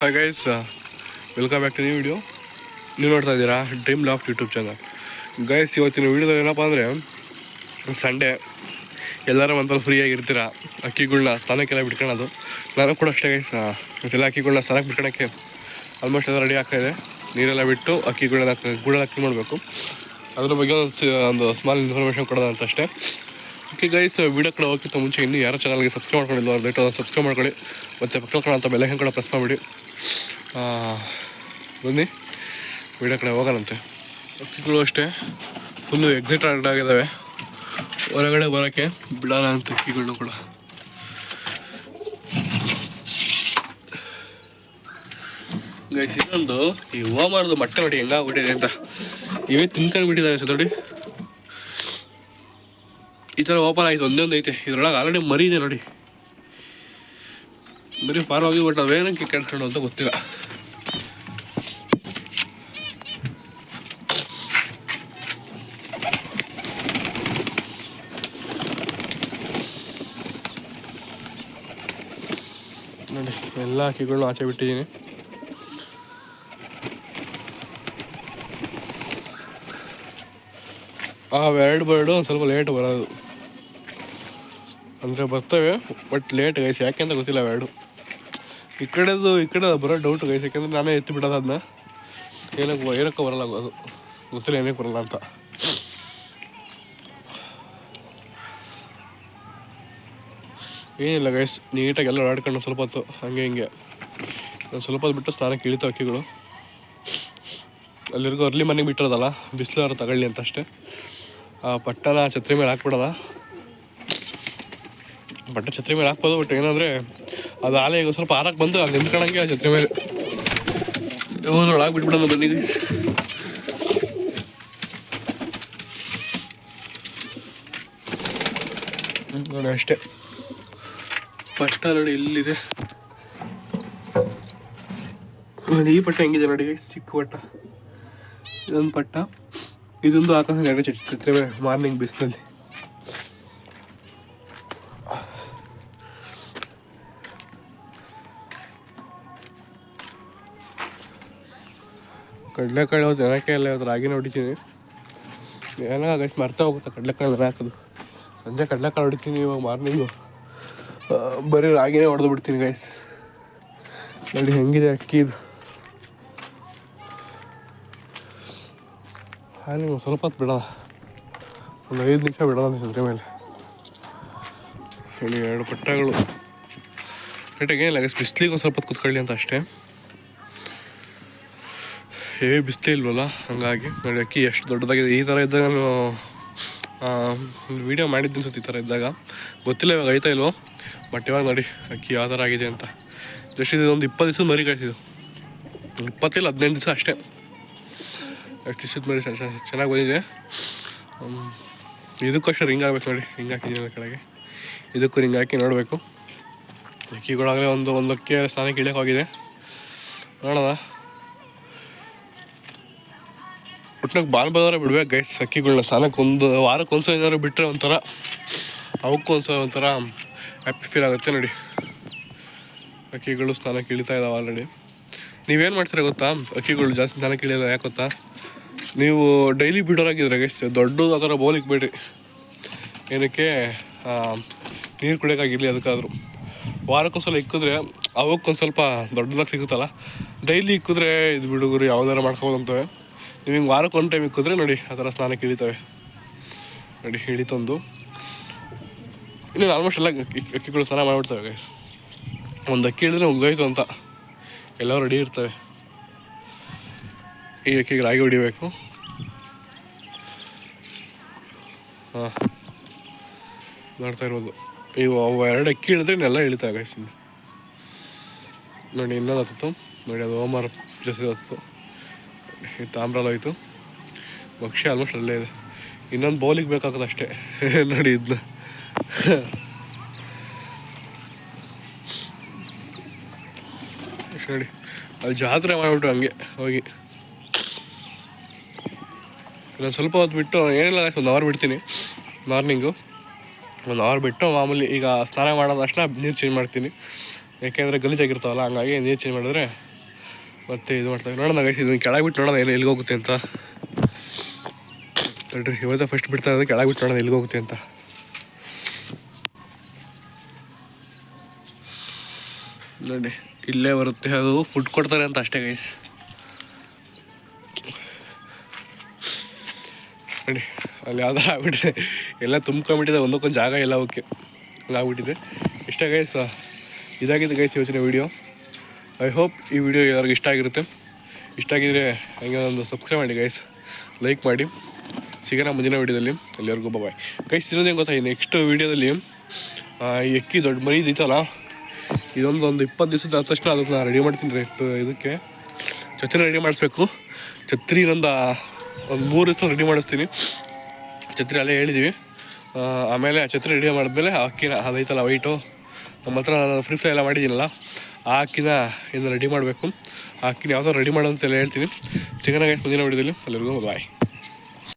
Hi guys, welcome back to new video. ನೀವು ನೋಡ್ತಾ ಇದ್ದೀರಾ Dream Loft YouTube channel. Guys, ಇವತ್ತಿನ ವಿಡಿಯೋದಲ್ಲಿ ಏನಪ್ಪ ಅಂದರೆ ಸಂಡೇ ಎಲ್ಲರೂ ಒಂಥರ ಫ್ರೀಯಾಗಿ ಇರ್ತೀರ. ಅಕ್ಕಿಗಳನ್ನ ಸ್ನಾನಕ್ಕೆಲ್ಲ ಬಿಟ್ಕೊಳೋದು. ನಾನು ಕೂಡ ಅಷ್ಟೇ ಗೈಸ್, ಇವತ್ತೆಲ್ಲ ಅಕ್ಕಿಗಳನ್ನ ಸ್ನಾನಕ್ಕೆ ಬಿಟ್ಕೊಳಕ್ಕೆ ಆಲ್ಮೋಸ್ಟ್ ಎಲ್ಲ ರೆಡಿ ಆಗ್ತಾಯಿದೆ. ನೀರೆಲ್ಲ ಬಿಟ್ಟು ಅಕ್ಕಿಗಳನ್ನ ಗೂಡೆಲ್ಲ ಕ್ಲೀನ್ ಮಾಡಬೇಕು. ಅದ್ರ ಬಗ್ಗೆ ಒಂದು ಸ್ಮಾಲ್ ಇನ್ಫಾರ್ಮೇಷನ್ ಕೊಡೋದಂತ ಅಷ್ಟೇ. ಓಕೆ ಗೈಸ್, ವೀಡಿಯೋ ಕಡೆ ಹೋಗಿಂತ ಮುಂಚೆ ಇನ್ನೂ ಯಾರೋ ಚಾನಲ್ಗೆ ಸಬ್ಸ್ಕ್ರೈಬ್ ಮಾಡ್ಕೊಂಡಿಲ್ಲ ಅವ್ರು ದಯವಿಟ್ಟು ಸಬ್ಸ್ಕ್ರೈಬ್ ಮಾಡ್ಕೊಳ್ಳಿ. ಮತ್ತು ಪಕ್ಕದ ಅಂತ ಬೆಲ್ ಐಕಾನ್ ಕೂಡ ಪ್ರೆಸ್ ಮಾಡಿಬಿಡಿ. ಬನ್ನಿ ವೀಡಿಯೋ ಕಡೆ ಹೋಗೋಣಂತೆ. ಅಕ್ಕಿಗಳು ಅಷ್ಟೇ ಫುಲ್ಲು ಎಕ್ಸೈಟೆಡ್ ಆಗಿದ್ದಾವೆ ಹೊರಗಡೆ ಬರೋಕ್ಕೆ. ಬಿಡೋಣ ಅಂತ ಅಕ್ಕಿಗಳನ್ನೂ ಕೂಡ. ಗೈಸ್, ಇನ್ನೊಂದು ಈ ಓಮಾರ್ದು ಮೊಟ್ಟೆ ನೋಡಿ ಹೆಂಗಾಗ್ಬಿಟ್ಟಿದೆ ಅಂತ. ಇವೇ ತಿನ್ಕೊಂಡು ಬಿಟ್ಟಿದ್ದಾರೆ ನೋಡಿ. ಈ ಥರ ಓಪನ್ ಆಯಿತು, ಒಂದೊಂದು ಐತೆ. ಇದ್ರೊಳಗೆ ಆಲ್ರೆಡಿ ಮರಿ ಇದೆ ನೋಡಿ. ಮರಿ ಫಾರ್ ಹೋಗಿ, ಬಟ್ ಅವೇನಕ್ಕೆ ಕೆಡ್ಸ್ಕೊಂಡು ಅಂತ ಗೊತ್ತಿಲ್ಲ. ನೋಡಿ, ಎಲ್ಲ ಅಕ್ಕಿಗಳನ್ನೂ ಆಚೆ ಬಿಟ್ಟಿದ್ದೀನಿ. ಎರಡು ಬರ್ಡು ಒಂದು ಸ್ವಲ್ಪ ಲೇಟ್ ಬರೋದು, ಅಂದರೆ ಬರ್ತವೆ ಬಟ್ ಲೇಟ್ ಗೈಸ್. ಯಾಕೆ ಅಂತ ಗೊತ್ತಿಲ್ಲ. ಅವೆರಡು ಈ ಕಡೆ ಬರೋ ಡೌಟ್ ಗೈಸ್. ಯಾಕೆಂದರೆ ನಾನೇ ಎತ್ತಿ ಬಿಡೋದು ಅದನ್ನ. ಏನಕ್ಕೆ ಬರಲ್ಲ ಅದು ಗೊತ್ತಿಲ್ಲ, ಏನಕ್ಕೆ ಬರಲ್ಲ ಅಂತ. ಏನಿಲ್ಲ ಗೈಸ್, ನೀಟಾಗಿ ಎಲ್ಲ ಓಡಾಡ್ಕೊಂಡು ಸ್ವಲ್ಪ ಹೊತ್ತು ಹಂಗೆ ಹಿಂಗೆ ಒಂದು ಸ್ವಲ್ಪ ಹೊತ್ತು ಬಿಟ್ಟು ಸ್ನಾನಕ್ಕೆ ಇಳಿತಾವೆ ಅಕ್ಕಿಗಳು. ಅಲ್ಲಿರ್ಗೋ ಅರ್ಲಿ ಮನೆಗೆ ಬಿಟ್ಟಿರೋದಲ್ಲ, ಬಿಸಿಲು ಅವ್ರು ತಗೊಳ್ಳಿ ಅಂತ ಅಷ್ಟೇ. ಆ ಪಟ್ಟನ ಛತ್ರಿ ಮೇಲೆ ಹಾಕ್ಬಿಡೋದ. ಬಟ್ಟೆ ಛತ್ರಿ ಮೇಲೆ ಹಾಕ್ಬೋದು, ಬಟ್ ಏನಂದರೆ ಅದು ಆಲೆ ಈಗ ಸ್ವಲ್ಪ ಆರಕ್ಕೆ ಬಂದು ಅಲ್ಲಿ ನಿಂತ್ಕೊಳ್ಳೋಂಗೆ ಆ ಛತ್ರಿ ಮೇಲೆ ಹಾಕ್ಬಿಟ್ಬಿಡೋಣ. ಬನ್ನಿ ಗೈಸ್, ನೋಡಿ ಅಷ್ಟೇ. ಪಟ್ಟ ನೋಡಿ ಎಲ್ಲಿದೆ ನೋಡಿ. ಈ ಪಟ್ಟ ಹೆಂಗಿದೆ ನೋಡಿ ಗೈಸ್, ಚಿಕ್ಕ ಪಟ್ಟ. ಇದೊಂದು ಪಟ್ಟ, ಇದೊಂದು ಹಾಕೊಂಡು ಛತ್ರಿ ಮೇಲೆ ಮಾರ್ನಿಂಗ್ ಬಿಸಿಲಲ್ಲಿ. ಕಡಲೆಕಾಳು ಜನಕ್ಕೆ ಎಲ್ಲ ಇವತ್ತು ರಾಗಿನ ಹೊಡಿತೀನಿ. ಏನೋ ಗೈಸ್ ಮರ್ತಾ ಹೋಗುತ್ತೆ ಕಡಲೆಕಾಳು ನೆನೆ ಹಾಕೋದು. ಸಂಜೆ ಕಡಲೆಕಾಳು ಹೊಡಿತೀನಿ, ಇವಾಗ ಮಾರ್ನಿಂಗು ಬರೀ ರಾಗಿನೇ ಹೊಡೆದು ಬಿಡ್ತೀನಿ ಗೈಸ್. ನೋಡಿ ಹೆಂಗಿದೆ ಅಕ್ಕಿ ಇದು. ಹಾಗೆ ಸ್ವಲ್ಪ ಹೊತ್ತು ಬಿಡೋಣ, ಒಂದು 5 ನಿಮಿಷ ಬಿಡೋಣ ಸಂಜೆ ಮೇಲೆ. ಹೇಳಿ 2 ಪಟ್ಟಗಳು ಕರೆಕ್ಟಾಗಿ ಏನಿಲ್ಲ ಗೈಸ್. ಬಿಸಿಲಿಗೆ ಒಂದು ಸ್ವಲ್ಪ ಹೊತ್ತು ಕೂತ್ಕೊಳ್ಳಿ ಅಂತ ಅಷ್ಟೇ. ಬಿಸಿಲೇ ಇಲ್ವಲ್ಲ, ಹಂಗಾಗಿ ನೋಡಿ ಅಕ್ಕಿ ಎಷ್ಟು ದೊಡ್ಡದಾಗಿದೆ. ಈ ಥರ ಇದ್ದಾಗ ನಾನು ವೀಡಿಯೋ ಮಾಡಿದ್ದು ಅನ್ಸುತ್ತೆ. ಈ ಥರ ಇದ್ದಾಗ ಗೊತ್ತಿಲ್ಲ ಇವಾಗ ಐತಾ ಇಲ್ವೋ, ಬಟ್ ಇವಾಗ ನೋಡಿ ಅಕ್ಕಿ ಯಾವ ಥರ ಆಗಿದೆ ಅಂತ. ಜಸ್ಟ್ ಇದು ಒಂದು 20 ದಿವಸದ ಮರಿ ಕಾಯ್ತಿದ್ದು, 20 ಇಲ್ಲ 15 ದಿವಸ ಅಷ್ಟೇ. ಅಷ್ಟು ದಿವಸದ ಮರಿ ಚೆನ್ನಾಗಿ ಬಂದಿದೆ. ಇದಕ್ಕೂ ಅಷ್ಟೇ ರಿಂಗ್ ಆಗ್ಬೇಕು ನೋಡಿ. ರಿಂಗ್ ಹಾಕಿದ್ದೀನಿ ಕೆಳಗೆ, ಇದಕ್ಕೂ ರಿಂಗ್ ಹಾಕಿ ನೋಡಬೇಕು. ಅಕ್ಕಿಗಳಾಗಲೇ ಒಂದು ಅಕ್ಕಿ ಸ್ನಾನಕ್ಕೆ ಇಳಿಯೋಕೆ ಹೋಗಿದೆ. ನೋಡೋಣ, ಒಟ್ಟಿನಾಗ ಬಾಲ್ಬಾದ್ರೆ ಬಿಡ್ಬೇಕು ಗೈಸ್ ಅಕ್ಕಿಗಳನ್ನ. ಸ್ನಾನಕ್ಕೆ ಒಂದು ವಾರಕ್ಕೆ ಒಂದ್ಸಲ ಏನಾದ್ರು ಬಿಟ್ಟರೆ ಒಂಥರ ಅವಕ್ಕೂ ಒಂಥರ ಹ್ಯಾಪಿ ಫೀಲ್ ಆಗುತ್ತೆ ನೋಡಿ. ಅಕ್ಕಿಗಳು ಸ್ನಾನಕ್ಕೆ ಇಳಿತಾ ಇದ್ದಾವೆ ಆಲ್ರೆಡಿ. ನೀವೇನು ಮಾಡ್ತೀರಾ ಗೊತ್ತಾ, ಅಕ್ಕಿಗಳು ಜಾಸ್ತಿ ಸ್ನಾನಕ್ಕೆ ಇಳಿಯೋದು ಯಾಕೆ ಗೊತ್ತಾ, ನೀವು ಡೈಲಿ ಬಿಡೋರಾಗಿದ್ರೆ ಗೈಸ್ ದೊಡ್ಡದು ಆ ಥರ ಬೌಲಿಗೆ ಬಿಡ್ರಿ. ಏನಕ್ಕೆ, ನೀರು ಕುಡಿಯೋಕ್ಕಾಗಿರಲಿ ಅದಕ್ಕಾದರೂ. ವಾರಕ್ಕೊಂದ್ಸಲ ಇಕ್ಕಿದ್ರೆ ಅವಕ್ಕೊಂದು ಸ್ವಲ್ಪ ದೊಡ್ಡದಾಗಿ ಸಿಗುತ್ತಲ್ಲ. ಡೈಲಿ ಇಕ್ಕಿದ್ರೆ ಇದು ಬಿಡುಗರು ಯಾವ್ದಾರು ಮಾಡ್ಕೋಬೋದು ಅಂತವೆ. ನೀವು ಹಿಂಗೆ ವಾರಕ್ಕೆ ಒಂದು ಟೈಮ್ ಇಕ್ಕಿದ್ರೆ ನೋಡಿ ಆ ಥರ ಸ್ನಾನಕ್ಕೆ ಇಳಿತವೆ ನೋಡಿ. ಇಳಿತಂದು ಇನ್ನು ಆಲ್ಮೋಸ್ಟ್ ಎಲ್ಲ ಅಕ್ಕಿಗಳು ಸ್ನಾನ ಮಾಡಿಬಿಡ್ತವೆ ಗೈಸ್. ಒಂದು ಅಕ್ಕಿ ಹಿಡಿದ್ರೆ ಮುಗ್ದೋಯ್ತು ಅಂತ ಎಲ್ಲ ರೆಡಿ ಇರ್ತವೆ. ಈ ಅಕ್ಕಿಗೆ ರಾಗಿ ಹೊಡಿಬೇಕು. ಹಾಂ, ನೋಡ್ತಾ ಇರ್ಬೋದು. ಇವು 2 ಅಕ್ಕಿ ಹಿಡಿದ್ರೆ ಇನ್ನೆಲ್ಲ ಇಳಿತಾವೆ ಗೈಸ್. ನೋಡಿ ಇನ್ನೊಂದು ಹತ್ತಿತ್ತು ನೋಡಿ, ಅದು ಓಮಾರ್ ಜಾಸ್ತಿ ಹತ್ತಿತ್ತು. ಈ ತಾಮ್ರಲ್ಲಿ ಹೋಯ್ತು. ಭಕ್ಷ್ಯ ಆಲ್ಮೋಸ್ಟ್ ಅಲ್ಲೇ ಇದೆ. ಇನ್ನೊಂದು ಬೌಲಿಗೆ ಬೇಕಾಗೋದು ಅಷ್ಟೇ ನೋಡಿ. ಇದನ್ನ ನೋಡಿ ಅಲ್ಲಿ ಜಾತ್ರೆ ಮಾಡಿಬಿಟ್ಟು ಹಂಗೆ ಹೋಗಿ ಇನ್ನೊಂದು ಸ್ವಲ್ಪ ಹೊತ್ತು ಬಿಟ್ಟು, ಏನಿಲ್ಲ 1 ಅವರ್ ಬಿಡ್ತೀನಿ ಮಾರ್ನಿಂಗು. 1 ಅವರ್ ಬಿಟ್ಟು ಮಾಮೂಲಿ ಈಗ ಸ್ನಾನ ಮಾಡೋದು ಅಷ್ಟೇ ನೀರು ಚೇಂಜ್ ಮಾಡ್ತೀನಿ. ಯಾಕೆಂದರೆ ಗಲೀಜಾಗಿರ್ತಾವಲ್ಲ, ಹಂಗಾಗಿ ನೀರು ಚೇಂಜ್ ಮಾಡಿದ್ರೆ ಮತ್ತು ಇದು ಮಾಡ್ತಾರೆ ನೋಡೋಣ ಗೈಸ್. ಇದನ್ನು ಕೆಳಗೆ ಬಿಟ್ಟು ನೋಡೋಣ ಎಲ್ಲಿಗೆ ಹೋಗುತ್ತೆ ಅಂತ. ನೋಡ್ರಿ ಇವತ್ತು ಫಸ್ಟ್ ಬಿಡ್ತಾ ಇರೋದು ಕೆಳಗೆ ಬಿಟ್ಟು ನೋಡೋಣ ಎಲ್ಲಿಗೆ ಹೋಗುತ್ತೆ ಅಂತ. ನೋಡಿ ಇಲ್ಲೇ ಬರುತ್ತೆ, ಅದು ಫುಡ್ ಕೊಡ್ತಾರೆ ಅಂತ ಅಷ್ಟೇ ಗೈಸ್. ನೋಡಿ ಅಲ್ಲಿ ಯಾವ್ದಾರ ಆಗ್ಬಿಟ್ಟಿದೆ, ಎಲ್ಲ ತುಂಬ್ಕೊಂಡ್ಬಿಟ್ಟಿದೆ, ಒಂದಕ್ಕೊಂದು ಜಾಗ ಎಲ್ಲ ಓಕೆ ಆಗ್ಬಿಟ್ಟಿದೆ. ಇಷ್ಟ ಗೈಸ್, ಇದಾಗಿದೆ ಗೈಸ್ ಇವತ್ತಿನ ವೀಡಿಯೋ. ಐ ಹೋಪ್ ಈ ವಿಡಿಯೋ ಯಾರಿಗೂ ಇಷ್ಟ ಆಗಿರುತ್ತೆ. ಇಷ್ಟ ಆಗಿದ್ರೆ ಹಂಗೆ ಒಂದು ಸಬ್ಸ್ಕ್ರೈಬ್ ಮಾಡಿ ಗೈಸ್, ಲೈಕ್ ಮಾಡಿ. ಸಿಗೋಣ ಮುಂದಿನ ವೀಡಿಯೋದಲ್ಲಿ. ಎಲ್ಲರಿಗೂ ಬಾಯ್ ಗೈಸ್. ಇನ್ನೊಂದೇನು ಗೊತ್ತಾ, ಈ ನೆಕ್ಸ್ಟ್ ವೀಡಿಯೋದಲ್ಲಿ ಈ ಅಕ್ಕಿ ದೊಡ್ಡ ಮರಿ ಇದೈತಲ್ಲ, ಇದೊಂದು 20 ದಿವಸದ ಆದ ತಕ್ಷಣ ಅದಕ್ಕೆ ನಾನು ರೆಡಿ ಮಾಡ್ತೀನಿ ರೀ. ಇದಕ್ಕೆ ಛತ್ರಿ ರೆಡಿ ಮಾಡಿಸ್ಬೇಕು. ಛತ್ರಿ ಒಂದು 3 ದಿವಸ ರೆಡಿ ಮಾಡಿಸ್ತೀನಿ. ಛತ್ರಿ ಅಲ್ಲೇ ಹೇಳಿದ್ದೀವಿ. ಆಮೇಲೆ ಆ ಛತ್ರಿ ರೆಡಿ ಮಾಡಿದ್ಮೇಲೆ ಅಕ್ಕಿನ ಅದೈತಲ್ಲ ವೈಟು, ನಮ್ಮ ಹತ್ರ ನಾನು ಫ್ರೀ ಫ್ರೈ ಎಲ್ಲ ಮಾಡಿದ್ದೀನಲ್ಲ, ಆ ಅಕ್ಕಿನ ಇನ್ನು ರೆಡಿ ಮಾಡಬೇಕು. ಆ ಅಕ್ಕಿನ ಯಾವ ಥರ ರೆಡಿ ಮಾಡೋದು ಅಂತ ಎಲ್ಲ ಹೇಳ್ತೀನಿ. ಸಿಗೋಣ ಗೈಸ್ ಮುಂದಿನ ವೀಡಿಯೋದಲ್ಲಿ. ಎಲ್ಲರಿಗೂ ಬಾಯ್.